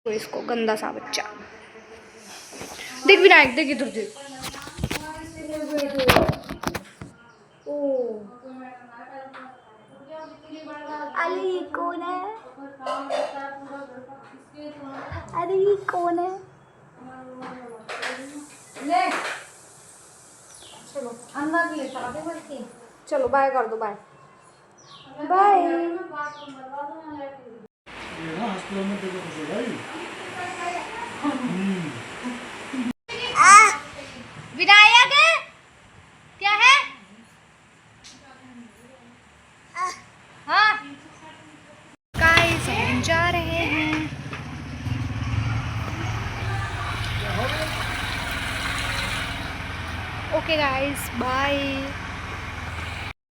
तो इसको गंदा सा बच्चा देख विनायक देख इधर देख। अली कौन है? अरे ये कौन है? ले चलो अंदर ले चला दे के। चलो बाय कर दो बाय बाय। विनायक क्या है? हाँ गाइस हम जा रहे हैं। Okay guys bye.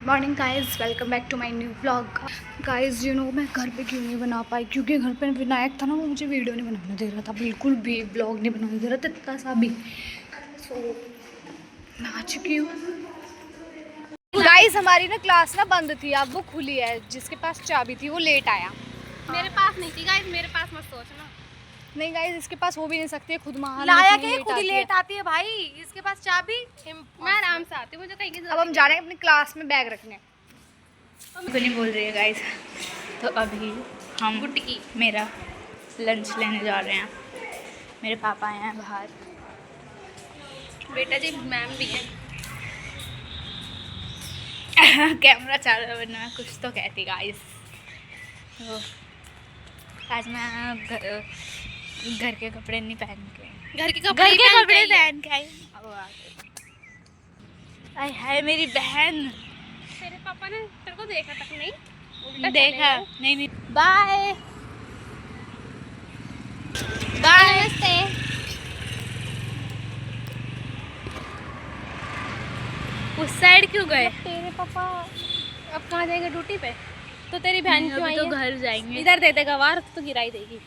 Morning guys, welcome back to my new vlog. Guys you know मैं घर पे क्यों नहीं बना पाई, क्योंकि घर पे विनायक था ना, वो मुझे वीडियो नहीं बनाने दे रहा था, बिल्कुल भी व्लॉग नहीं बनाने दे रहा था इतना सा भी। सो मैं आ चुकी हूँ गाइस। हमारी ना क्लास ना बंद थी, अब वो खुली है। जिसके पास चाबी थी वो लेट आया। मेरे पास नहीं थी गाइस, मेरे पास मत सोचना। नहीं गाइस, इसके पास हो भी नहीं सकती है, खुद महान लाया के खुद ही लेट आती है भाई। इसके पास चाबी, मैं आराम से आती हूँ, मुझे कहीं की अब हम जा रहे हैं अपनी क्लास में बैग रखने। तो नहीं बोल रही है गाइस। तो अभी हम गुटकी मेरा लंच लेने जा रहे हैं। मेरे पापा आए हैं बाहर। बेटा जी मैम भी है। कैमरा चालू है वरना मैं कुछ तो कहती गाइस। तो आज मैं घर के कपड़े नहीं पहन के, घर के कपड़े पहन के आई। आय हाय मेरी बहन। तेरे पापा ने तेरे को देखा तक नहीं, उल्टा देखा चले नहीं। Bye bye. उस साइड क्यों गए? तेरे पापा अब कहाँ जाएंगे? ड्यूटी पे। तो तेरी बहन क्यों आई तो है? घर जाएंगे। इधर दे देगा वार तो गिराई देगी।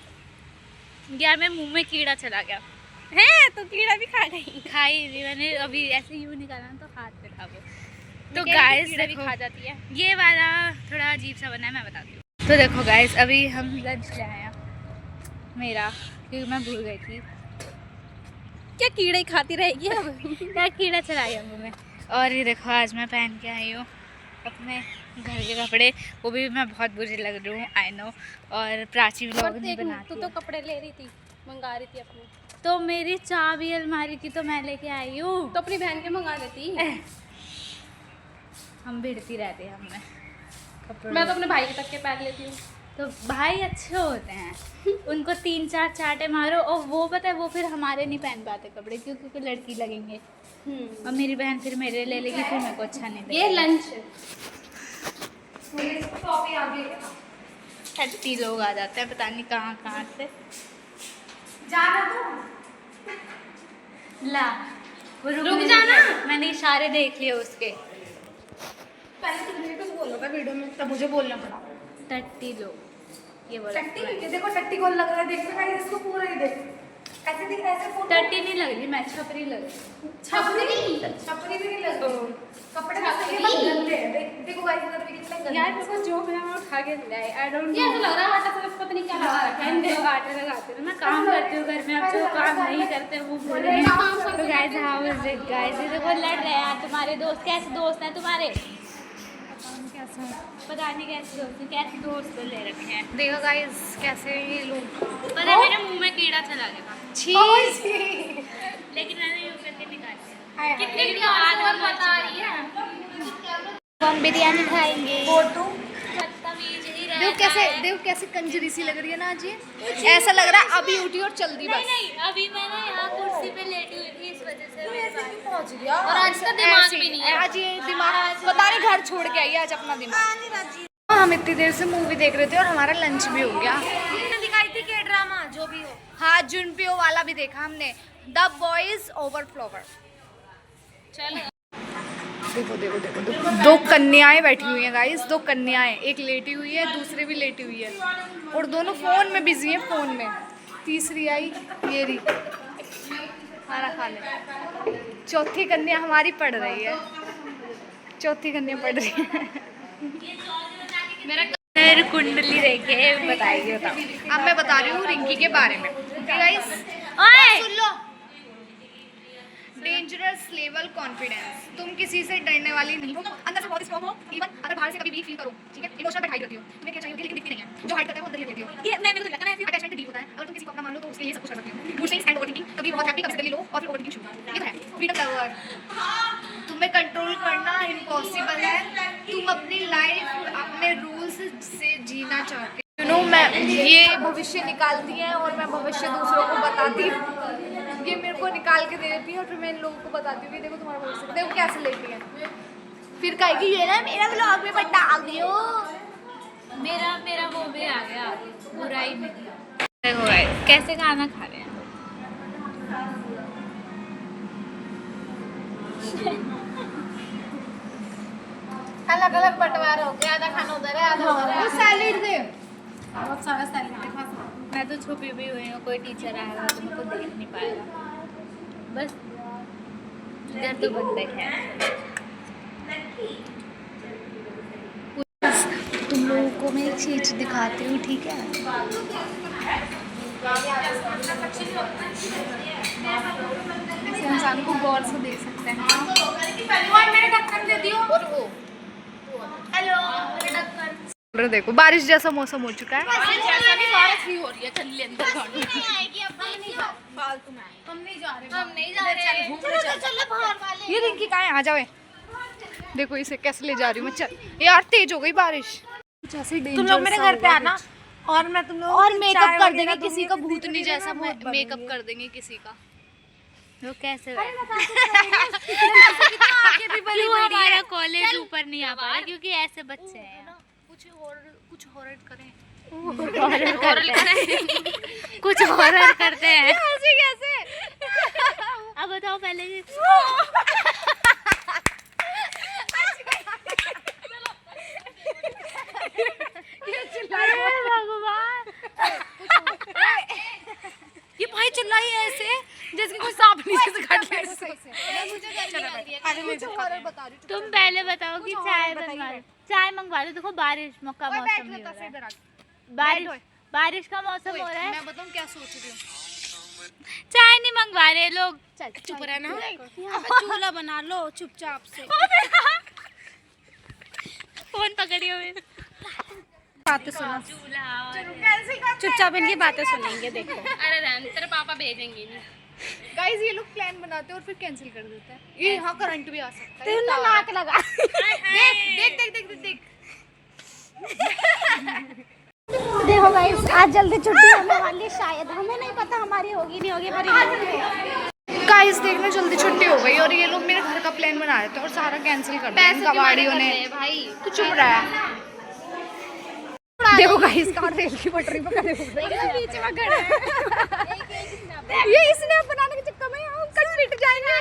यार मेरे मुंह में कीड़ा चला गया है तो कीड़ा भी खा गई। खाई नहीं मैंने, अभी ऐसे यूं निकाला तो हाथ पे था वो। तो क्या गाइस कीड़ा भी देखो, खा जाती है। ये वाला थोड़ा अजीब सा बना है, मैं बताती हूँ। तो देखो गाइस, अभी हम लंच ले आए हैं मेरा, क्योंकि मैं भूल गई थी। क्या कीड़ा ही खाती रहेगी अब? क्या कीड़ा चला गया मुँह में। और ये देखो आज मैं पहन के आई हूँ अपने घर के कपड़े, वो भी मैं बहुत बुरी लग रही हूँ, आई नो। और प्राची व्लॉग नहीं बनाती। तू तो कपड़े ले रही थी, मंगा रही थी अपनी। तो मेरी चाबी अलमारी की तो मैं लेके आई हूँ। तो अपनी बहन के मंगा लेती। हम भिड़ती रहते हैं हमें कपड़े। मैं तो अपने भाई के तक के पहन लेती हूँ। तो भाई अच्छे होते हैं, उनको 3-4 चाटे मारो और वो पता है वो फिर हमारे नहीं पहन पाते कपड़े, क्योंकि लड़की लगेंगे। और मेरी बहन फिर मेरे ले लेगी, फिर मेरे को अच्छा नहीं लगेगा। ये लंच है। 30 लोग आ जाते हैं, पता नहीं कहाँ कहाँ से। जाना तो ला वो रुक जाना। मैंने इशारे देख लिए उसके। पहले तो मुझे कुछ बोलो था वीडियो में, तब मुझे बोलना पड़ा। 30 लोग ये बोला। टट्टी ये देखो, टट्टी कौन लग रहा है? देख भाई इसको पूरा ही देख। ऐसे देख, ऐसे फोटो। 30 नहीं लग रही, मैं छपरी लग रही। छपरी भी नहीं लग रही। कपड़े तो सही बस गंदे हैं। देखो गाइस इधर भी कितने गंदे। यार मेरे को जो मैं उठा के लाए, आई डोंट ये नो। तो लग रहा है आटा से पता नहीं क्या लगा रखा है। जो आटा लगाते हैं, मैं काम करती हूँ घर में, अब जो काम नहीं करते वो बोल रहे हैं। तो guys how is it guys, ये देखो लड़ रहे हैं तुम्हारे दोस्त। कैसे दोस्त हैं तुम्हारे? पता नहीं कैसे दोस्त हैं, कैसे दोस्त ले रखे हैं। देखो गाइस कैसे ये लोग। पता है मेरे मुंह में कीड़ा चला गया, लेकिन मैंने यूं करके निकाल दिया। कितने की आदत बता रही है। हम बिरयानी खाएंगे। फोटो देखो कैसे कंजरी सी लग रही है ना आज ये। ऐसा लग रहा है अभी उठी और चल दी बस। नहीं अभी मैं ना यहाँ कुर्सी पे लेटी हुई थी, इस वजह से पहुंच गया। और आज का दिमाग भी नहीं है। आज ये दिमाग पता नहीं घर छोड़ के आई है आज अपना दिमाग। हम इतनी देर से मूवी देख रहे थे और हमारा लंच भी हो गया। दिखाई थी के ड्रामा जो भी हो। हाँ जुनपियो वाला भी देखा हमने, द बॉयज ओवर फ्लावर। चलो देखो देखो देखो देखो, 2 कन्याएं बैठी हुई हैं गाइस, 2 कन्याएं, एक लेटी हुई है दूसरी भी लेटी हुई है और दोनों फोन में बिजी हैं, फोन में। तीसरी आई ये रही, खाना खाने। चौथी कन्या हमारी पढ़ रही है, चौथी कन्या पढ़ रही है। मेरा कुंडली देखे बताइए। अब मैं बता रही हूँ रिंकी के बारे में। गाइस सुन लो, डेंजरस लेवल कॉन्फिडेंस, तुम किसी से डरने वाली नहीं हो, अंदर से बहुत स्ट्रांग हो, इवन अगर बाहर से कभी वीक फील करो, ठीक है, इमोशनल पर हाइड करती हो, तुम्हें क्या चाहिए होती है लेकिन दिखती नहीं है, जो हाइड करता है वो अंदर ही लेती हो, ये मैं मेरे को लगता है ऐसे अटैचमेंट डीप होता है, अगर तुम किसी को अपना मान लो तो उसके लिए सब कुछ कर सकती हो, मूड स्विंग्स एंड ओवरथिंकिंग, कभी बहुत हैप्पी कभी सडनली लो और फिर ओवरथिंकिंग शुरू, ये तो है फ्रीडम लवर। तुम्हें कंट्रोल करना इम्पॉसिबल है, तुम अपनी लाइफ अपने रूल्स से जीना चाहते हो। मैं ये भविष्य निकालती हैं और मैं भविष्य दूसरों को बताती हूँ, ये मेरे को निकाल के दे देती है और फिर मैं इन लोगों को बताती हूँ कि देखो तुम्हारा भविष्य, देखो कैसे लेती है, फिर कहेगी ये ना मेरा व्लॉग में डाल दियो। मेरा वो भी आ गया बुराई में। देखो गाइस कैसे खाना खा रहे हैं। अलग अलग बंटवारा हो गया, आधा खाना उधर है आधा उधर है। सैलेड दे, बहुत सारा सैलेड खा सकते हो। मैं तो छुपी भी हुई हूँ, कोई टीचर आएगा तो मेरे को देख नहीं पाएगा, बस इधर तो बंदक है। तुम लोगों को मैं एक चीज दिखाती हूँ, ठीक है, इस इंसान को गौर से देख सकते हैं। और मेरे ढक्कन दे दियो। और वो हेलो मेरे ढक्कन। देखो बारिश जैसा मौसम हो चुका है, जैसा भी बारिश ही हो रही है, चल ले अंदर आएगी अब नहीं फालतू में आएगी। हम नहीं जा रहे चल बाहर वाले। ये रिंकी कहाँ है, आ जाओ। देखो इसे कैसे ले जा रही हूँ मैं, चल यार तेज हो गई बारिश, कुछ ऐसे तुम लोग मेरे घर पे आना और मैं तुम लोग और मेकअप कर देंगे किसी का, भूतनी जैसा मेकअप कर देंगे किसी का। वो कैसे आगे भी बड़ी क्यों बड़ी हमारा है। कॉलेज ऊपर नहीं आ पा रहा क्योंकि ऐसे बच्चे हैं। कुछ हॉरर करें, कुछ हॉरर करते हैं। ऐसे कैसे? अब बताओ पहले भगवान, ये भाई चिल्लाई ऐसे जैसे कोई सांप नीचे से काट ले। कुछ हॉरर बता रही हूँ। तुम पहले बताओ कि चाय बनवा लो, चाय मंगवा लो। देखो बारिश का मौसम नहीं हो रहा है, बारिश का मौसम हो रहा है, मैं बताऊँ क्या सोच रही हूँ, चाय नहीं मंगवा रहे लोग। चुप रहना, चूल्हा बना लो चुपचाप से। फोन पकड़ियो मेरे, बातें सुनो, चुपचाप इनकी बातें सुनेंगे। देखो अरे रहन तेरे पापा भेजेंगे नहीं। गाइस ये लोग प्लान बनाते हैं और फिर कैंसिल कर देते हैं, ये यहाँ करंट भी आ सकता है। तूने नाक लगा। देख देख देख देख देख देखो गाइस आज जल्दी छुट्टी होने वाली है, शायद हमें नहीं पता हमारी होगी नहीं होगी पर गाइस देखना जल्दी छुट्टी हो गई और ये लोग मेरे घर का प्लान बना रहे थे और सारा कैंसिल कर दिया इनका गाड़ियों ने। भाई तू चुप रहा, देखो गाइस कार रेल की पटरी पर खड़े हो गए, बीच में खड़े हैं। ये स्नैप बनाने के चक्कर में हम कल पिट जाएंगे।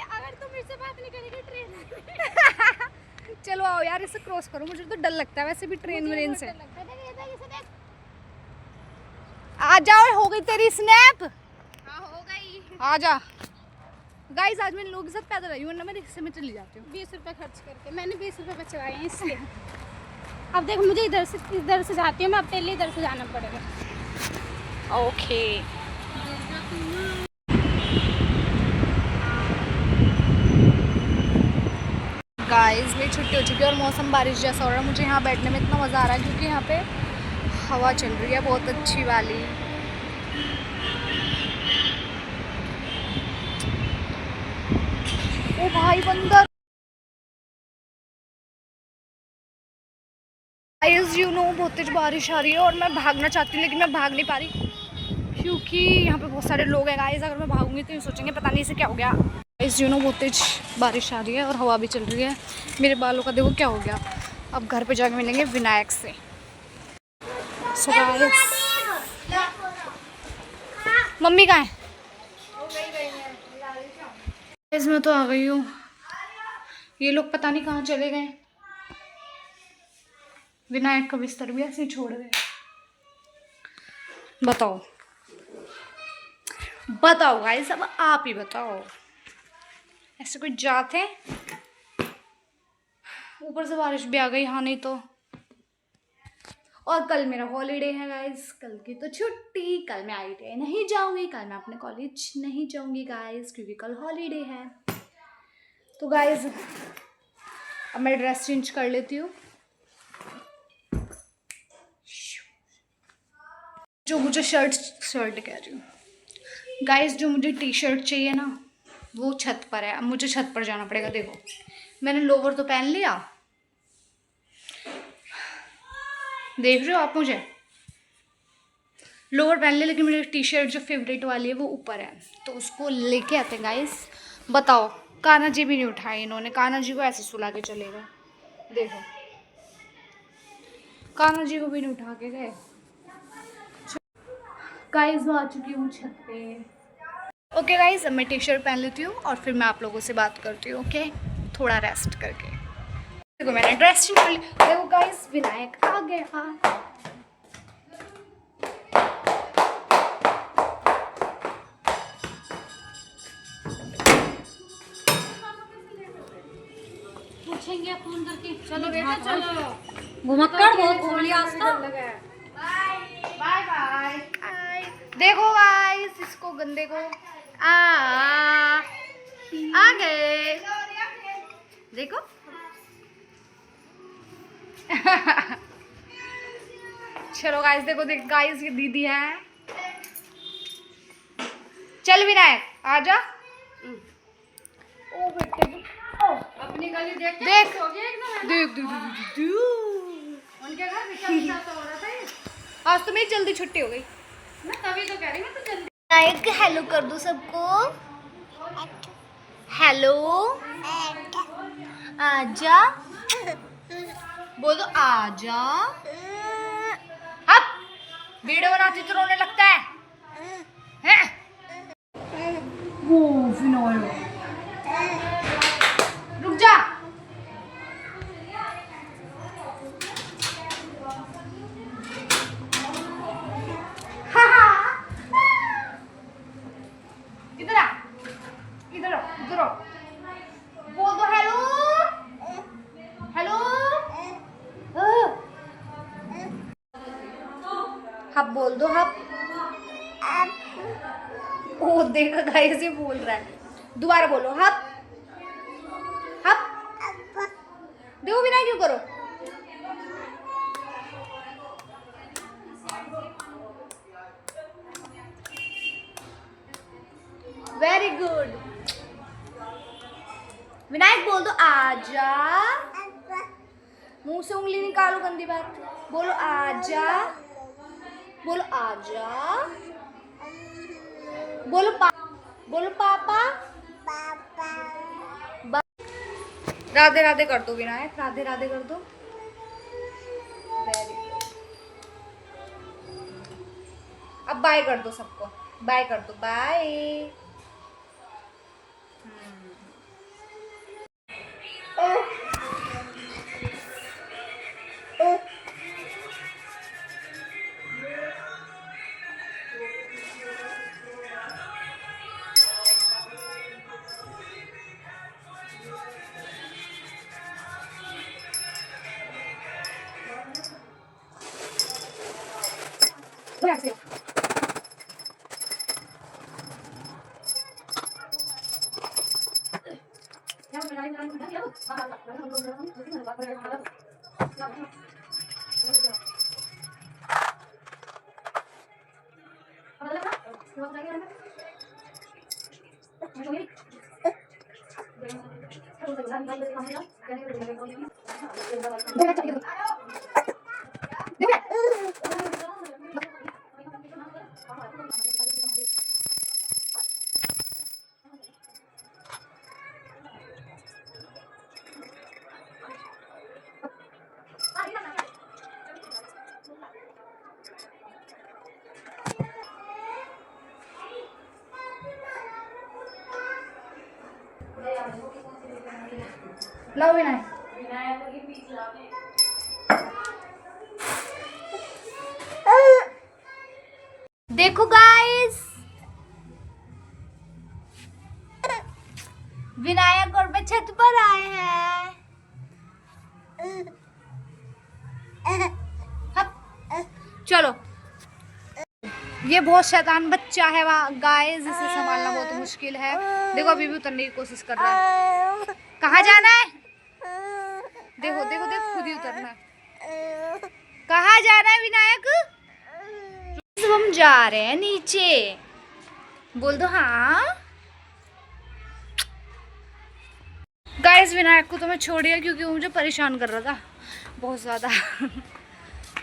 अगर तुम मुझसे बात नहीं करेगी ट्रेन चलो आओ यार इसे क्रॉस करो, मुझे तो डर लगता है वैसे भी ट्रेन व्रेन से। आ जाओ, हो गई तेरी स्नैप, हो गई। आ जा। गाइस आज मैं इन लोगों के साथ पैदल आई हूँ, वरना मैं रिक्शे में चली जाती हूँ। 20 रुपए खर्च करके मैंने 20 रुपए बचवाए हैं इसलिए। अब देखो मुझे इधर से जाती हूँ मैं, अब तेरे लिए इधर से जाना पड़ेगा। ओके गाइस मेरी छुट्टी हो चुकी है और मौसम बारिश जैसा हो रहा है। मुझे यहाँ बैठने में इतना मज़ा आ रहा है क्योंकि यहाँ पे हवा चल रही है बहुत अच्छी वाली। ओ भाई बंदर, गाइस यू नो बहुत तेज बारिश आ रही है और मैं भागना चाहती हूँ लेकिन मैं भाग नहीं पा रही क्योंकि यहाँ पे बहुत सारे लोग हैं। गाइस अगर मैं भागूंगी तो ये सोचेंगे पता नहीं इसे क्या हो गया। गाइस यू नो बहुत तेज बारिश आ रही है और हवा भी चल रही है। मेरे बालों का देखो क्या हो गया। अब घर पे जाके मिलेंगे विनायक से। सो गाइस मम्मी कहाँ है? गाइस मैं तो आ गई हूँ, ये लोग पता नहीं कहाँ चले गए। विनायक का बिस्तर भी ऐसे ही छोड़ गए। बताओ बताओ गाइस, अब आप ही बताओ, ऐसे कोई जात है? ऊपर से बारिश भी आ गई। हाँ नहीं तो और कल मेरा हॉलीडे है गाइस, कल की तो छुट्टी, कल मैं ITI नहीं जाऊंगी, कल मैं अपने कॉलेज नहीं जाऊंगी गाइस, क्योंकि कल हॉलीडे है। तो गाइस अब मैं ड्रेस चेंज कर लेती हूँ। जो मुझे शर्ट कह रही हूँ गाइस, जो मुझे T-शर्ट चाहिए ना वो छत पर है। अब मुझे छत पर जाना पड़ेगा। देखो मैंने लोवर तो पहन लिया, देख रहे हो आप, मुझे लोवर पहन लिया, लेकिन मेरी T-शर्ट जो फेवरेट वाली है वो ऊपर है, तो उसको लेके आते हैं गाइस। बताओ, कान्हा जी भी नहीं उठाए इन्होंने, कान्हा जी को ऐसे सुला के चले गए। देखो कान्हा जी को भी नहीं उठा के गए। गाइस मैं आ चुकी हूँ छत पे। ओके गाइस, अब मैं T-शर्ट पहन लेती हूँ और फिर मैं आप लोगों से बात करती हूँ। ओके, थोड़ा रेस्ट करके। देखो मैंने ड्रेस चेंज कर ली। देखो गाइस, विनायक आ गया। पूछेंगे फोन करके। चलो बेटा हाँ, चलो। घुमक्कड़ बहुत घूम लिया आज तो। Bye bye. देखो गाइस, इसको गंदे को आ गए। देखो चलो गाइस, देखो देख गाइस, ये दीदी है। चल विनायक आजा। ओ बेटे अपनी गली देख देख हो गया एकदम। देख देख उनके घर विचार तो हो रहा था ये। आज तो मेरी जल्दी छुट्टी हो गई। मैं तभी तो कह रही हूँ, तो जल्दी। विनायक हेलो कर दो सबको। हेलो आजा, बोल दो आजा। अब वीडियो बनाती तो रोने लगता है, हैं? वो विनायक रुक जा। इधर आ, इधर आओ, इधर आओ। बोल दो हेलो हेलो। हब बोल दो, हब। ओ देखो गाइस, ये बोल रहा है। दोबारा बोलो, हब हब। देखो बिना क्यों करो। Very good. विनायक बोल दो आजा। मुंह से उंगली निकालो, गंदी बात। बोलो आजा, बोलो आजा। बोलो पापा। राधे राधे कर दो विनायक, राधे राधे कर दो। Very good. अब बाय कर दो सबको, बाय कर दो, बाय। लो विनायक। देखो गाइस, विनायक और मैं छत पर आए हैं। हप, चलो, ये बहुत शैतान बच्चा है वहाँ गाइस, इसे संभालना बहुत मुश्किल है। देखो अभी भी उतरने की कोशिश कर रहा है। कहाँ जाना है? देखो देखो देखो, खुद ही उतरना है। कहाँ जाना है विनायक? हम जा रहे हैं नीचे, बोल दो हाँ। गाइस विनायक को तो मैं छोड़ दिया क्योंकि वो मुझे परेशान कर रहा था बहुत ज़्यादा।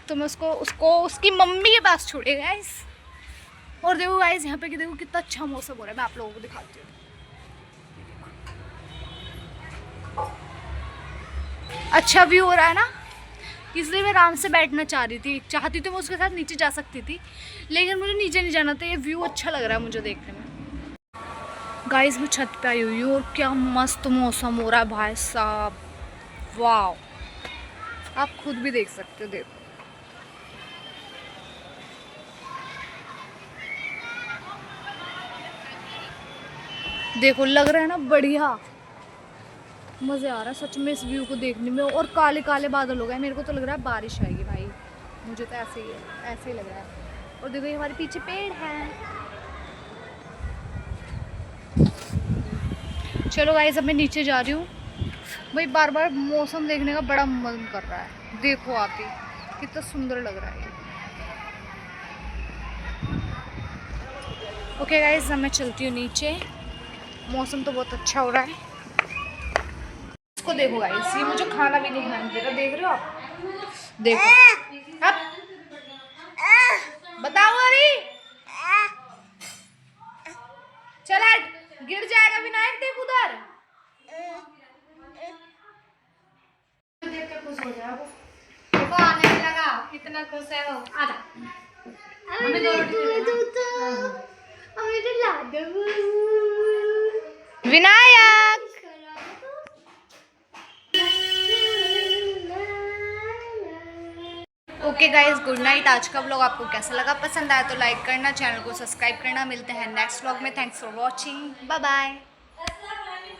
तो मैं उसको उसकी मम्मी के पास छोड़े गाइस। और देखो गाइस यहाँ पे कि देखो कितना अच्छा मौसम हो रहा है, मैं आप लोगों को दिखाती हूँ। अच्छा व्यू हो रहा है ना, इसलिए मैं आराम से बैठना चाहती थी मैं उसके साथ नीचे जा सकती थी, लेकिन मुझे नीचे नहीं जाना था। ये व्यू अच्छा लग रहा है मुझे देखने में। गाइस मैं छत पे आई हुई हूँ और क्या मस्त मौसम हो रहा है भाई साहब, वाह। आप खुद भी देख सकते हो, देखो देखो लग रहा है ना बढ़िया, मज़े आ रहा है सच में इस व्यू को देखने में। और काले काले बादल हो गए, मेरे को तो लग रहा है बारिश आएगी भाई, मुझे तो ऐसे ही लग रहा है। और देखो ये हमारे पीछे पेड़ है। चलो गाइस अब मैं नीचे जा रही हूँ भाई, बार बार मौसम देखने का बड़ा मन कर रहा है। देखो आप ही कितना सुंदर लग रहा है। ओके गाइस अब मैं चलती हूँ नीचे, मौसम तो बहुत अच्छा हो रहा है। इसको देखो गाइस, ये मुझे खाना भी नहीं खाने दे रहा, देख रहे हो आप? देखो अब बताओ अभी, चल हट, गिर जाएगा विनायक, देख उधर। देख के खुश हो जाए वो, देखो आने लगा, कितना खुश है वो। आजा हमें दो Vinayak. Okay guys good night. आज का व्लॉग आपको कैसा लगा? पसंद आया तो लाइक करना, चैनल को सब्सक्राइब करना। मिलते हैं नेक्स्ट व्लॉग में। Thanks for watching, bye bye.